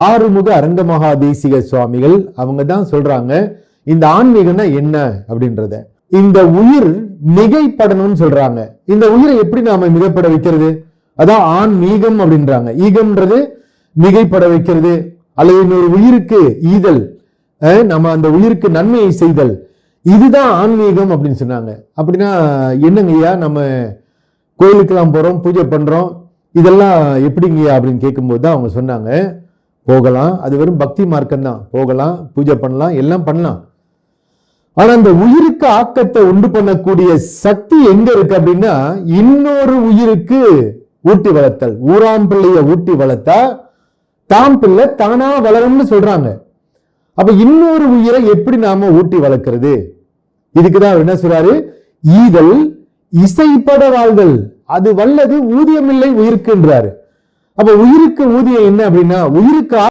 ஆறுமுக அரங்கமகா தேசிக சுவாமிகள் அவங்க தான் சொல்றாங்க இந்த ஆன்மீகம்னா என்ன அப்படின்றத. இந்த உயிர் மிகைப்படணும்னு சொல்றாங்க. இந்த உயிரை எப்படி நாம மிகைப்பட வைக்கிறது? அதான் ஆன்மீகம் அப்படின்றாங்க. ஈகம்ன்றது மிகைப்பட வைக்கிறது, அல்லது இன்னொரு உயிருக்கு ஈதல், நம்ம அந்த உயிருக்கு நன்மையை செய்தல், இதுதான் ஆன்மீகம் அப்படின்னு சொன்னாங்க. அப்படின்னா என்னங்கய்யா, நம்ம கோயிலுக்கெல்லாம் போறோம், பூஜை பண்றோம், இதெல்லாம் எப்படிங்கய்யா அப்படின்னு கேட்கும்போது தான் அவங்க சொன்னாங்க, போகலாம், அது வெறும் பக்தி மார்க்கம் தான், போகலாம், பூஜை பண்ணலாம், எல்லாம் பண்ணலாம். ஆனா அந்த உயிருக்கு ஆக்கத்தை உண்டு பண்ணக்கூடிய சக்தி எங்க இருக்கு அப்படின்னா, இன்னொரு உயிருக்கு ஊட்டி வளர்த்தல். ஊராம் பிள்ளைய ஊட்டி வளர்த்தா தாம் பிள்ளை தானா வளரும்னு சொல்றாங்க. அப்ப இன்னொரு உயிரை எப்படி நாம ஊட்டி வளர்க்கிறது? இதுக்குதான் அவர் என்ன சொல்றாரு, ஈதல் இசைப்பட வாழ்தல், அது வல்லது ஊதியமில்லை உயிருக்குன்றாரு. அப்ப உயிருக்கு ஊதியம் என்ன அப்படின்னா, உயிருக்கு